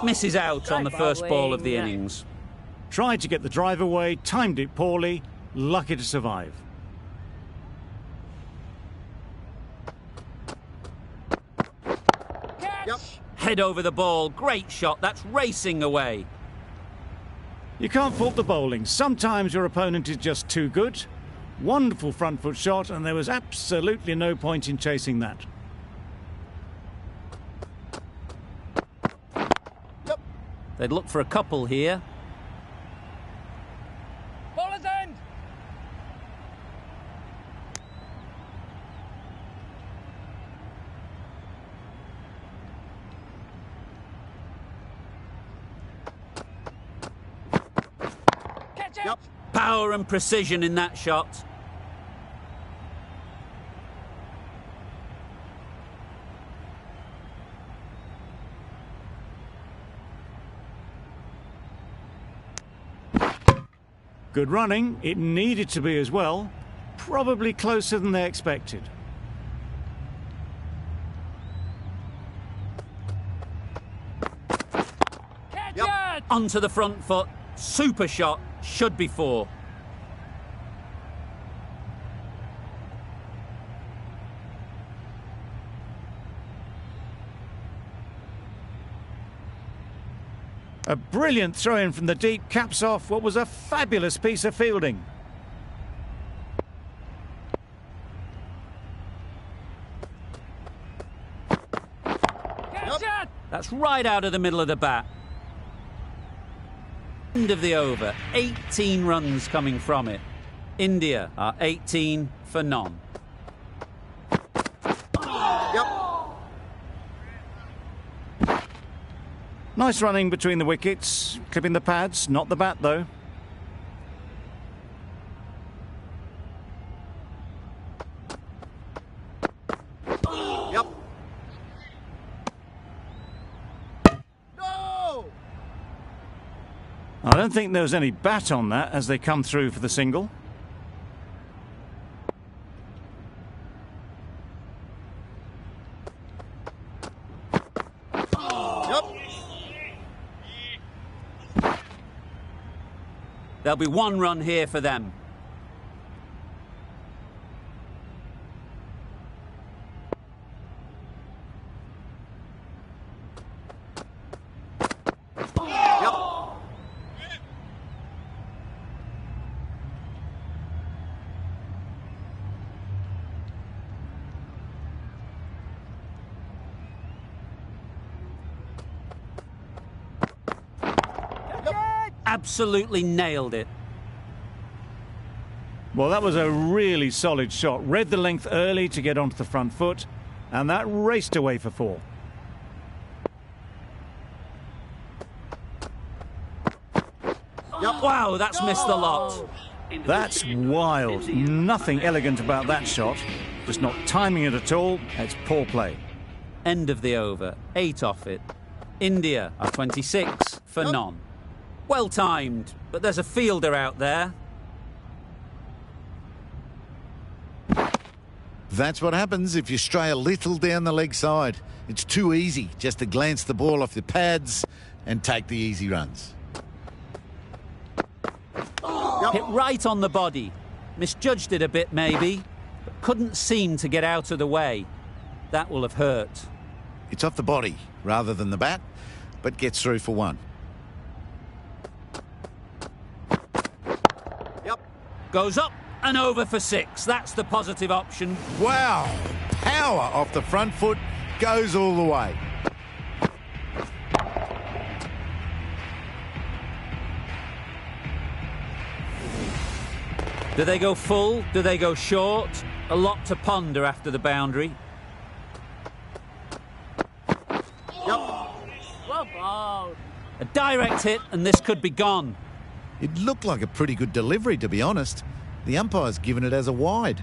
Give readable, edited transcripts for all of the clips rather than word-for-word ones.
Misses out on the first ball of the innings. Tried to get the drive away, timed it poorly, lucky to survive. Head over the ball, great shot, that's racing away. You can't fault the bowling. Sometimes your opponent is just too good. Wonderful front foot shot, and there was absolutely no point in chasing that. They'd look for a couple here. Bowler's end! Catch it! Power and precision in that shot. Good running. It needed to be as well. Probably closer than they expected. Catch it! Onto the front foot. Super shot. Should be four. A brilliant throw-in from the deep caps off what was a fabulous piece of fielding. Catch it! That's right out of the middle of the bat. End of the over. 18 runs coming from it. India are 18 for none. Nice running between the wickets, clipping the pads, not the bat though. I don't think there was any bat on that as they come through for the single. There'll be one run here for them. Absolutely nailed it. Well, that was a really solid shot. Read the length early to get onto the front foot, and that raced away for four. Wow, that's missed the lot. That's wild. Nothing elegant about that shot. Just not timing it at all. It's poor play. End of the over. 8 off it. India are 26 for none. Well timed, but there's a fielder out there. That's what happens if you stray a little down the leg side. It's too easy just to glance the ball off the pads and take the easy runs. Hit right on the body. Misjudged it a bit maybe, but couldn't seem to get out of the way. That will have hurt. It's off the body rather than the bat, but gets through for one. Goes up and over for 6. That's the positive option. Wow! Power off the front foot, goes all the way. Do they go full? Do they go short? A lot to ponder after the boundary. Well bowled. A direct hit and this could be gone. It looked like a pretty good delivery, to be honest. The umpire's given it as a wide.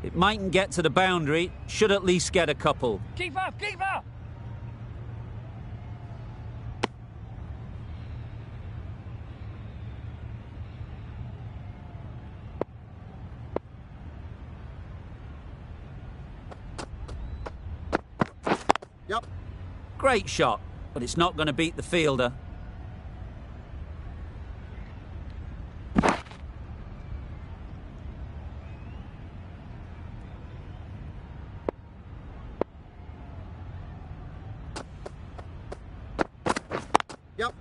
It mightn't get to the boundary, should at least get a couple. Keep up, keep up! Great shot, but it's not going to beat the fielder. Yep.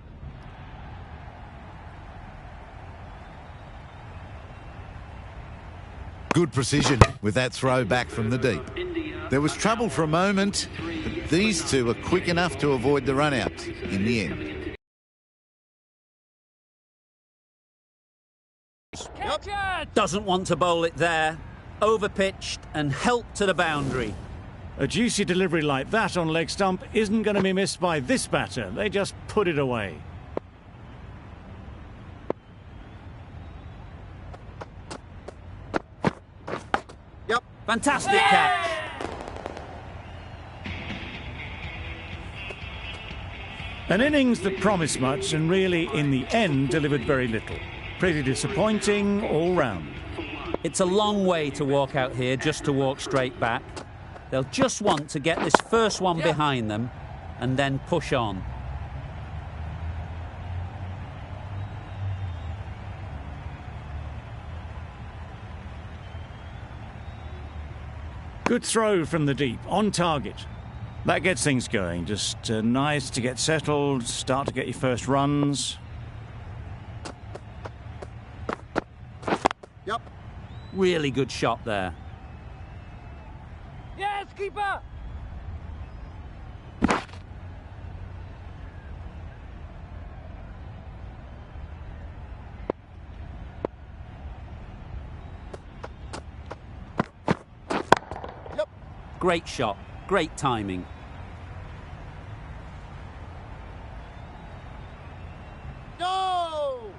Good precision with that throw back from the deep. There was trouble for a moment, but these two are quick enough to avoid the run-out in the end. Catch it! Doesn't want to bowl it there. Overpitched and helped to the boundary. A juicy delivery like that on leg stump isn't going to be missed by this batter. They just put it away. Yep. Fantastic catch. An innings that promised much and really, in the end, delivered very little. Pretty disappointing all round. It's a long way to walk out here just to walk straight back. They'll just want to get this first one behind them and then push on. Good throw from the deep, on target. That gets things going. Just nice to get settled, start to get your first runs. Yep. Really good shot there. Yes, keeper! Yep. Great shot, great timing. No!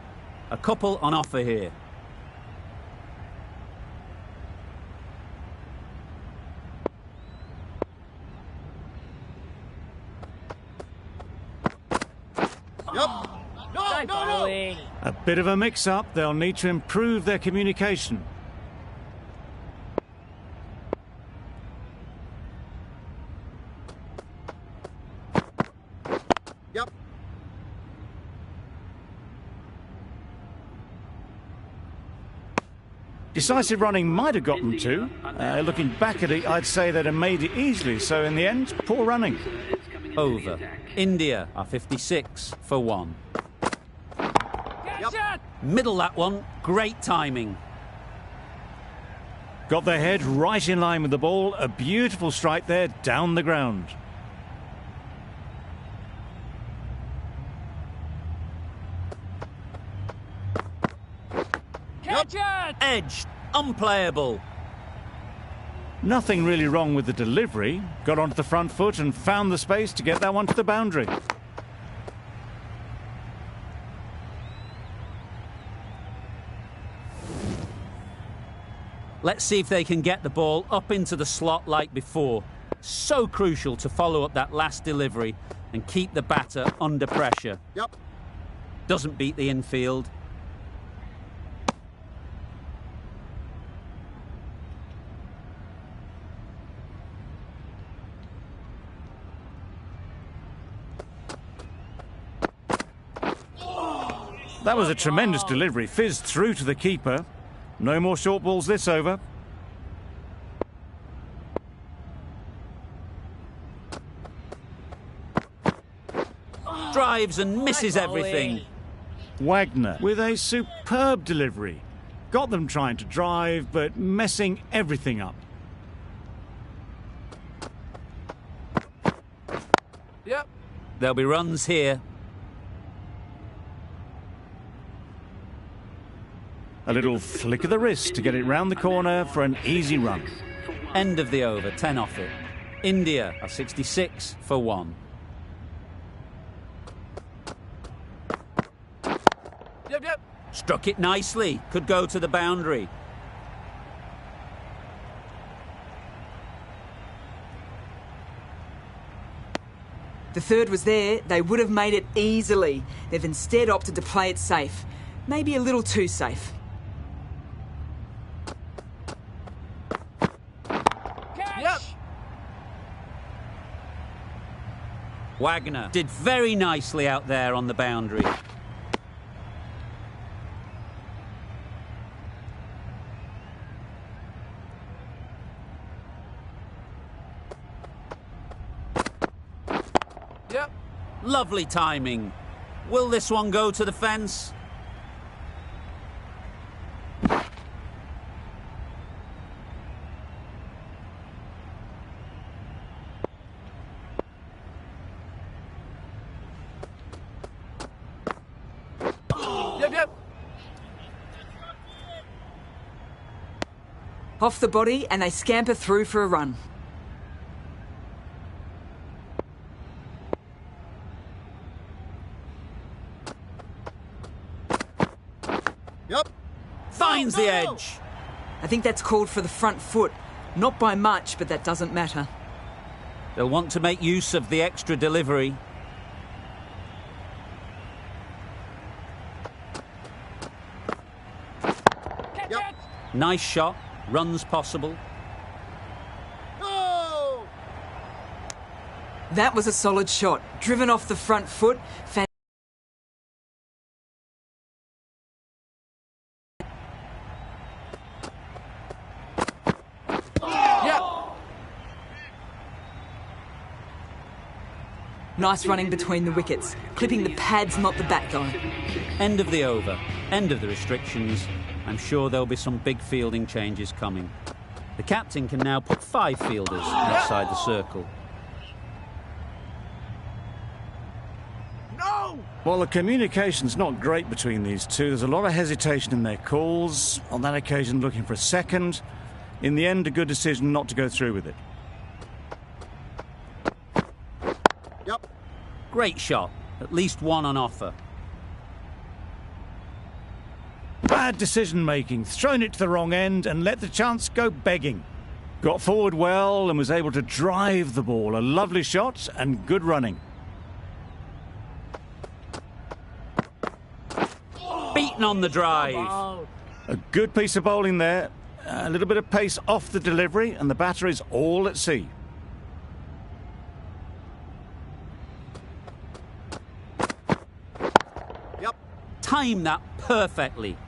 A couple on offer here. Yep. No, Nice no, no. bowling. A bit of a mix-up. They'll need to improve their communication. Yep. Decisive running might have got them to. Looking back at it, I'd say they'd have made it easily. So in the end, poor running. Over. India are 56 for 1. Catch it! Middle that one, great timing. Got their head right in line with the ball. A beautiful strike there, down the ground. Catch it! Edged, unplayable. Nothing really wrong with the delivery. Got onto the front foot and found the space to get that one to the boundary. Let's see if they can get the ball up into the slot like before. So crucial to follow up that last delivery and keep the batter under pressure. Yep. Doesn't beat the infield. That was a tremendous delivery. Fizzed through to the keeper. No more short balls this over. Drives and misses everything. Wagner with a superb delivery. Got them trying to drive, but messing everything up. Yep. There'll be runs here. A little flick of the wrist to get it round the corner for an easy run. End of the over, 10 off it. India are 66 for 1. Yep. Struck it nicely. Could go to the boundary. The third was there, they would have made it easily. They've instead opted to play it safe. Maybe a little too safe. Catch! Yep. Wagner did very nicely out there on the boundary. Yep. Lovely timing. Will this one go to the fence? Yep. Off the body, and they scamper through for a run. Yep. Finds the edge. I think that's called for the front foot. Not by much, but that doesn't matter. They'll want to make use of the extra delivery. Catch Yep. it. Nice shot. Runs possible. Oh! That was a solid shot. Driven off the front foot. Yep. Nice running between the wickets. Clipping the pads, not the bat guy. End of the over. End of the restrictions. I'm sure there'll be some big fielding changes coming. The captain can now put 5 fielders outside the circle. No. Well, the communication's not great between these two. There's a lot of hesitation in their calls. On that occasion, looking for a second. In the end, a good decision not to go through with it. Yep. Great shot. At least one on offer. Bad decision-making. Thrown it to the wrong end and let the chance go begging. Got forward well and was able to drive the ball. A lovely shot and good running. Beaten on the drive. A good piece of bowling there. A little bit of pace off the delivery and the batter is all at sea. Yep. Timed that perfectly.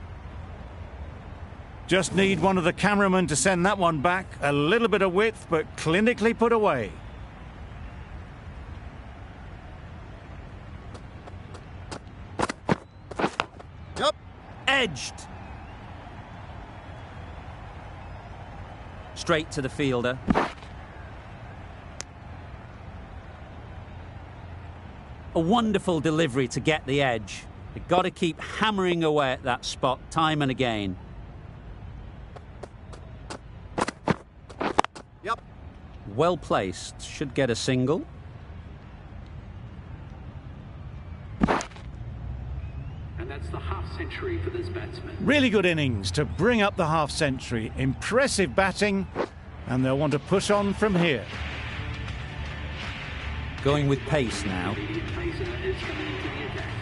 Just need one of the cameramen to send that one back. A little bit of width, but clinically put away. Yep. Edged. Straight to the fielder. A wonderful delivery to get the edge. You've got to keep hammering away at that spot time and again. Yep. Well placed. Should get a single. And that's the half-century for this batsman. Really good innings to bring up the half-century. Impressive batting, and they'll want to push on from here. Going with pace now. Immediate pacer is coming into the attack.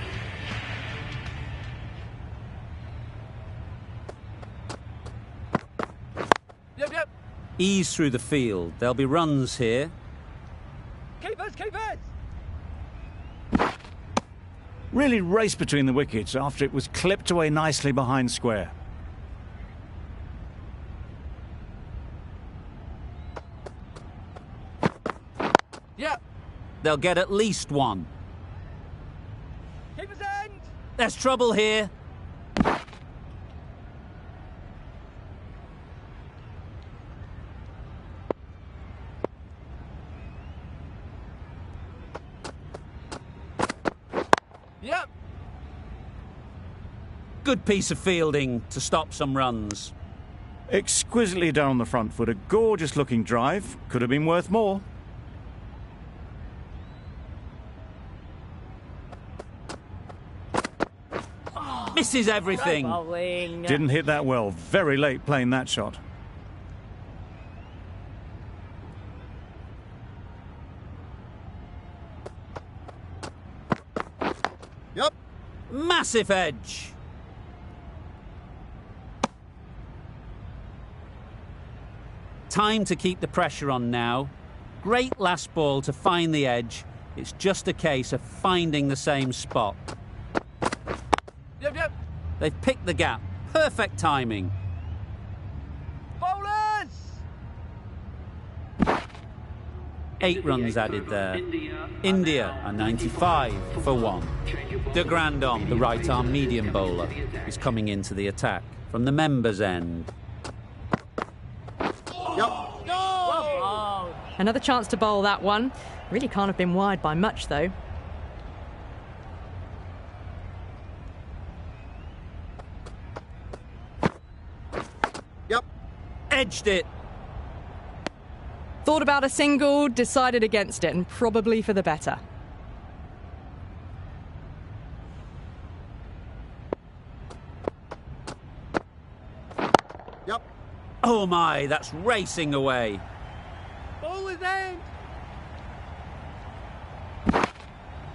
Yep. Ease through the field. There'll be runs here. Keepers. Really raced between the wickets after it was clipped away nicely behind square. Yep. They'll get at least one. Keepers end. There's trouble here. Yep. Good piece of fielding to stop some runs. Exquisitely done on the front foot. A gorgeous looking drive. Could have been worth more. Misses everything. Didn't hit that well. Very late playing that shot. Yep. Massive edge. Time to keep the pressure on now. Great last ball to find the edge It's just a case of finding the same spot. Yep, yep. They've picked the gap. Perfect timing. Bowlers! 8 runs added there. India are 95 for 1. De Grandon, the right-arm medium bowler, is coming into the attack from the members' end. Another chance to bowl that one. Really can't have been wide by much, though. Edged it. Thought about a single, decided against it, and probably for the better. Oh my, that's racing away. Bowlers end!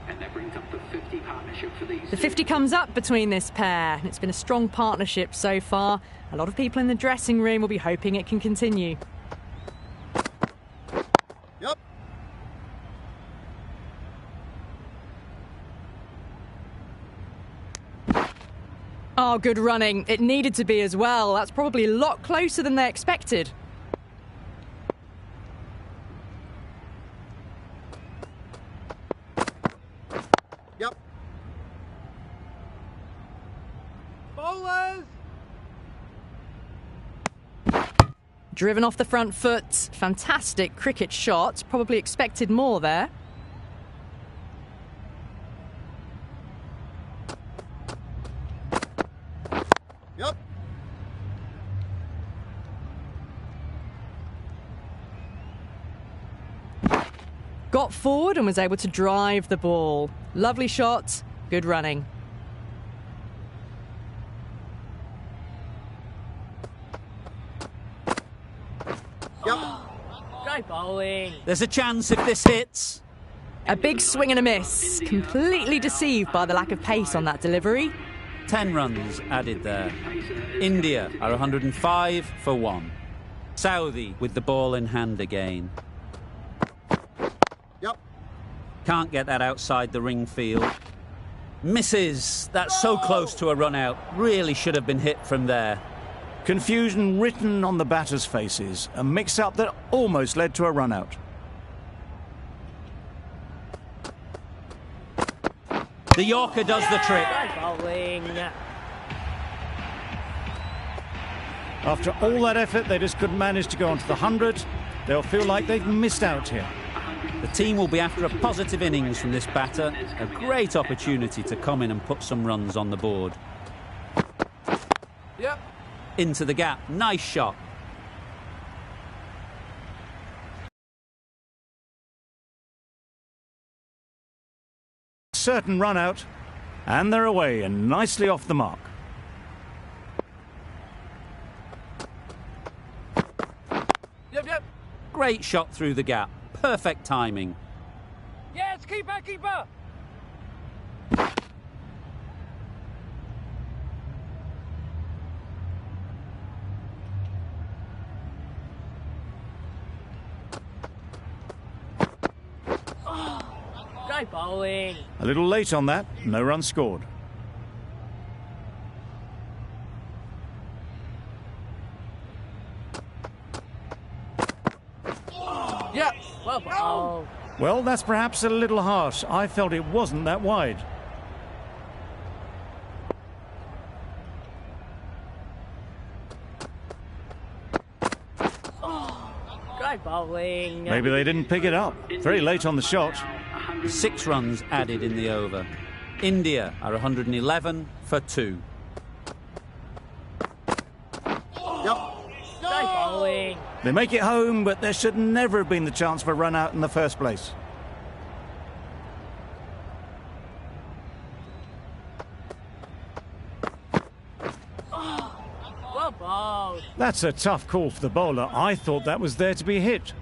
And that brings up the 50 partnership for these. The 50 comes up between this pair. It's been a strong partnership so far. A lot of people in the dressing room will be hoping it can continue. Oh, good running. It needed to be as well. That's probably a lot closer than they expected. Bowlers! Driven off the front foot. Fantastic cricket shot. Probably expected more there. Got forward and was able to drive the ball. Lovely shot, good running. Great bowling. There's a chance if this hits. A big swing and a miss. Completely deceived by the lack of pace on that delivery. 10 runs added there. India are 105 for 1. Saudi with the ball in hand again. Can't get that outside the ring field. Misses. That's so close to a run out. Really should have been hit from there. Confusion written on the batters' faces. A mix-up that almost led to a run-out. The Yorker does the trick. Bowling. After all that effort, they just couldn't manage to go onto the 100. They'll feel like they've missed out here. The team will be after a positive innings from this batter. A great opportunity to come in and put some runs on the board. Yep. Into the gap. Nice shot. Certain run out, and they're away and nicely off the mark. Yep. Great shot through the gap. Perfect timing. Yes, keeper. Great bowling. A little late on that, no run scored. Yep. Well bowled. Well, that's perhaps a little harsh. I felt it wasn't that wide. Great bowling. Maybe they didn't pick it up. Very late on the shot. 6 runs added in the over. India are 111 for 2. Great bowling. They make it home, but there should never have been the chance for a run out in the first place. Well bowled. That's a tough call for the bowler. I thought that was there to be hit.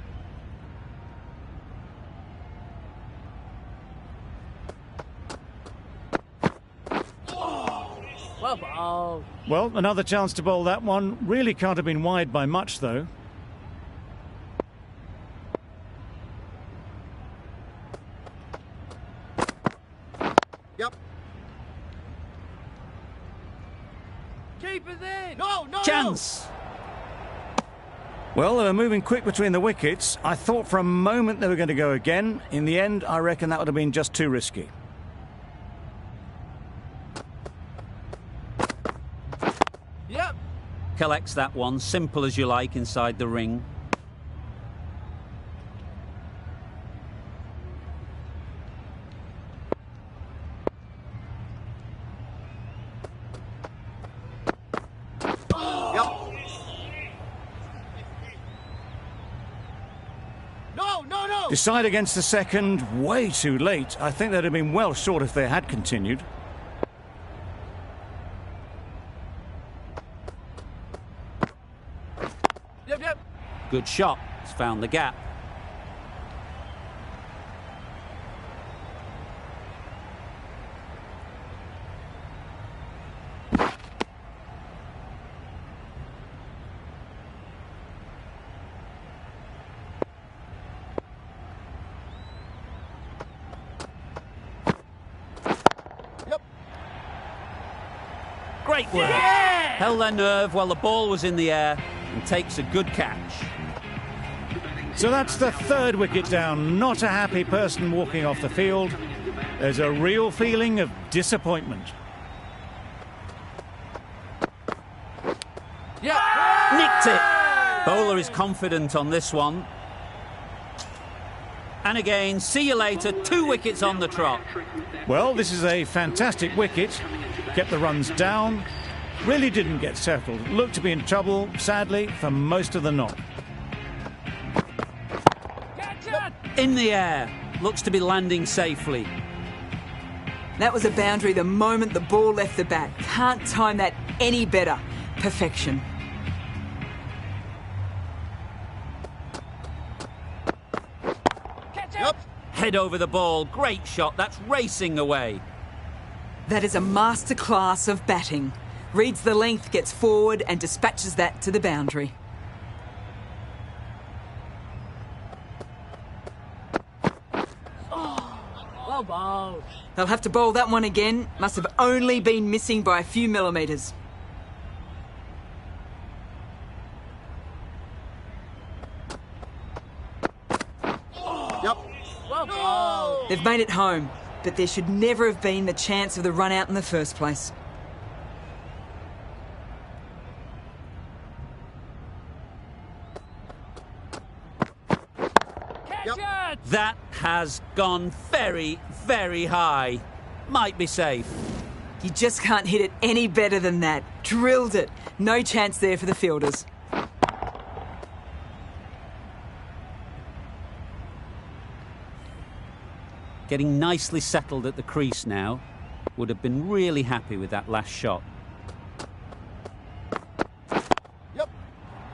Well bowled. Well, another chance to bowl that one. Really can't have been wide by much, though. Keeper's in! No, no, Chance! Well, they were moving quick between the wickets. I thought for a moment they were going to go again. In the end, I reckon that would have been just too risky. Yep. Collects that one, simple as you like, inside the ring. Decide against the second, way too late. I think they'd have been well short if they had continued. Yep. Good shot. He's found the gap. Great work. Yeah! Held their nerve while the ball was in the air and takes a good catch. So that's the third wicket down. Not a happy person walking off the field. There's a real feeling of disappointment. Yeah! Nicked it. Bowler is confident on this one. And again, see you later. 2 wickets on the trot. Well, this is a fantastic wicket. Kept the runs down. Really didn't get settled. Looked to be in trouble, sadly, for most of the knock. In the air. Looks to be landing safely. That was a boundary the moment the ball left the bat. Can't time that any better. Perfection. Head over the ball. Great shot. That's racing away. That is a masterclass of batting. Reads the length, gets forward and dispatches that to the boundary. Well bowled. They'll have to bowl that one again. Must have only been missing by a few millimetres. Well bowled. They've made it home, but there should never have been the chance of the run out in the first place. Catch it! That has gone very, very high. Might be safe. You just can't hit it any better than that. Drilled it. No chance there for the fielders. Getting nicely settled at the crease now. Would have been really happy with that last shot.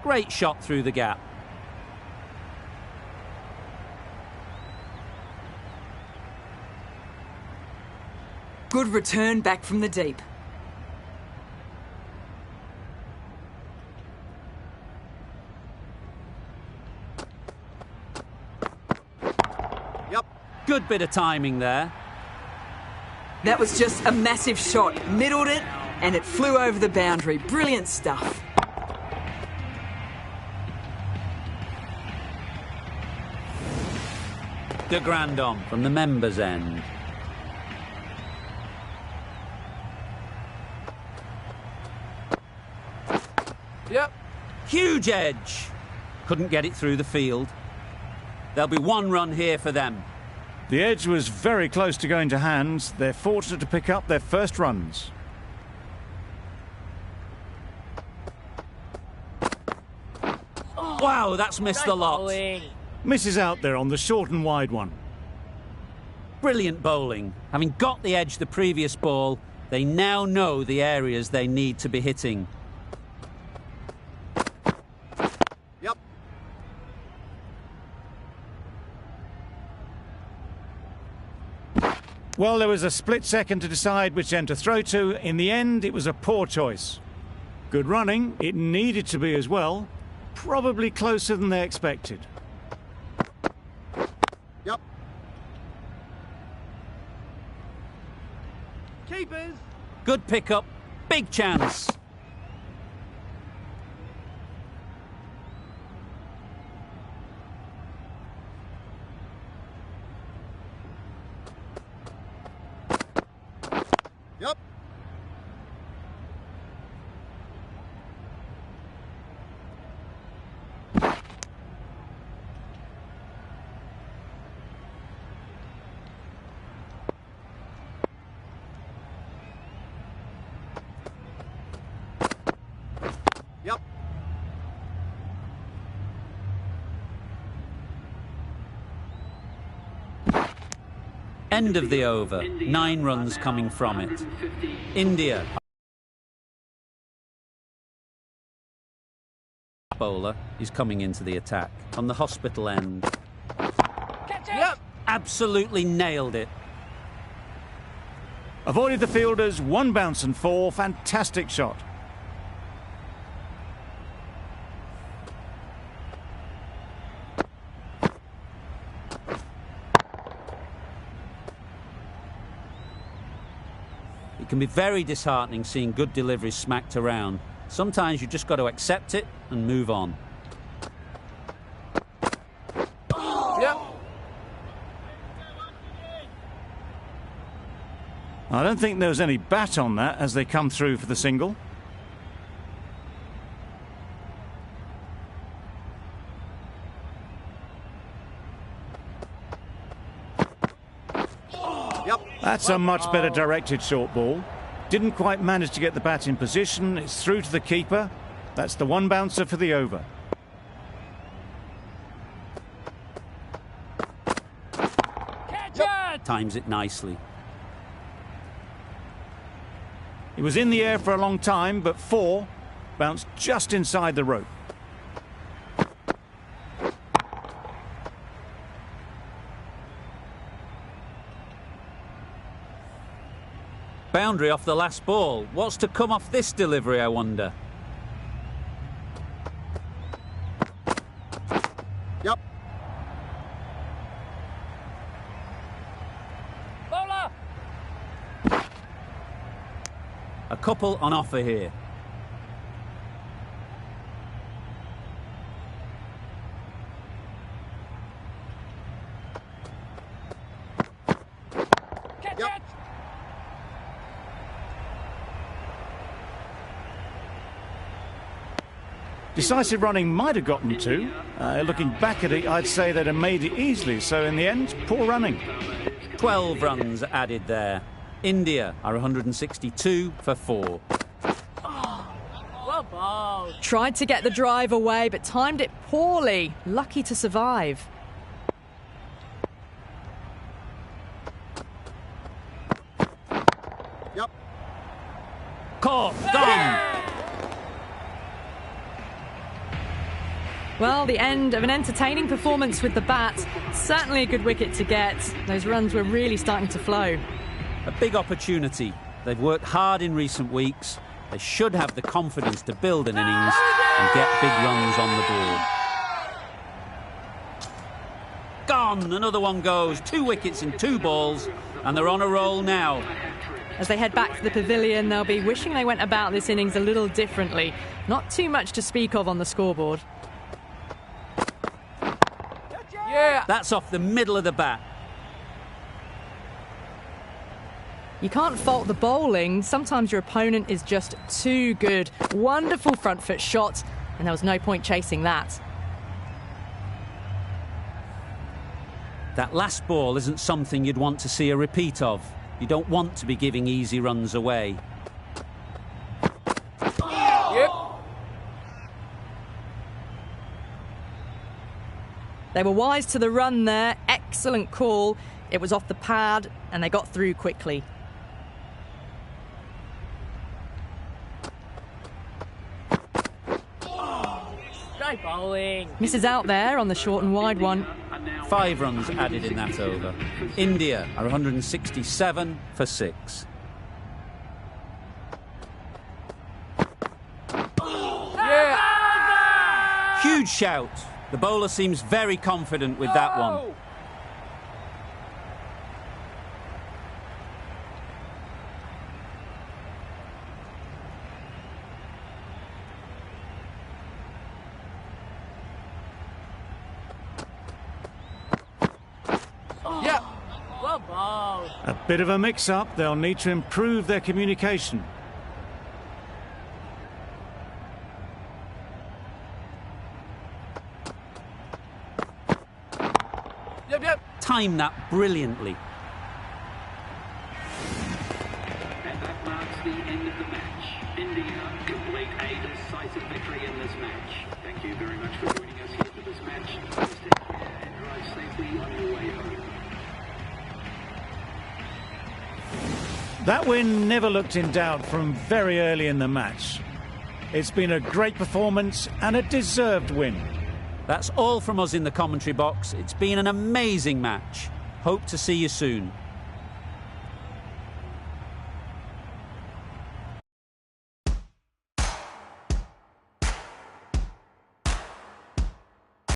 Great shot through the gap. Good return back from the deep. Good bit of timing there. That was just a massive shot. Middled it and it flew over the boundary. Brilliant stuff. De Grandon from the members' end. Yep. Huge edge. Couldn't get it through the field. There'll be 1 run here for them. The edge was very close to going to hands. They're fortunate to pick up their first runs. Wow, that's missed the lot. Bowling. Misses out there on the short and wide one. Brilliant bowling. Having got the edge the previous ball, they now know the areas they need to be hitting. Well, there was a split second to decide which end to throw to. In the end, it was a poor choice. Good running. It needed to be as well. Probably closer than they expected. Keepers. Good pickup. Big chance. End of the over. 9 runs coming from it. India. Bowler is coming into the attack on the hospital end. Yep. Absolutely nailed it. Avoided the fielders, 1 bounce and 4. Fantastic shot. It can be very disheartening seeing good deliveries smacked around. Sometimes you just got to accept it and move on. Yep. I don't think there was any bat on that as they come through for the single. Yep. That's a much better directed short ball. Didn't quite manage to get the bat in position. It's through to the keeper. That's the 1 bouncer for the over. Catch it! Times it nicely. He was in the air for a long time, but 4 bounced just inside the rope. Boundary off the last ball. What's to come off this delivery, I wonder? Yep. Bowler! A couple on offer here. Catch it! Decisive running might have gotten 2. Looking back at it, I'd say they'd have made it easily. So in the end, poor running. 12 runs added there. India are 162 for 4. Well bowled. Tried to get the drive away, but timed it poorly. Lucky to survive. Yep. Caught, gone. Well, the end of an entertaining performance with the bat. Certainly a good wicket to get. Those runs were really starting to flow. A big opportunity. They've worked hard in recent weeks. They should have the confidence to build an innings and get big runs on the board. Gone! Another one goes. 2 wickets in 2 balls, and they're on a roll now. As they head back to the pavilion, they'll be wishing they went about this innings a little differently. Not too much to speak of on the scoreboard. Yeah. That's off the middle of the bat. You can't fault the bowling. Sometimes your opponent is just too good. Wonderful front foot shot, and there was no point chasing that. That last ball isn't something you'd want to see a repeat of. You don't want to be giving easy runs away. Yep. They were wise to the run there. Excellent call. It was off the pad, and they got through quickly. Great bowling. Misses out there on the short and wide one. 5 runs added in that over. India are 167 for 6. Yeah. Huge shout. The bowler seems very confident with that one. Yep. Well bowled. A bit of a mix-up. They'll need to improve their communication. Yep, yep. Timed that brilliantly. And that marks the end of the match. India complete a decisive victory in this match. Thank you very much for joining us here for this match. Please take care and drive safely on your way home. That win never looked in doubt from very early in the match. It's been a great performance and a deserved win. That's all from us in the commentary box. It's been an amazing match. Hope to see you soon.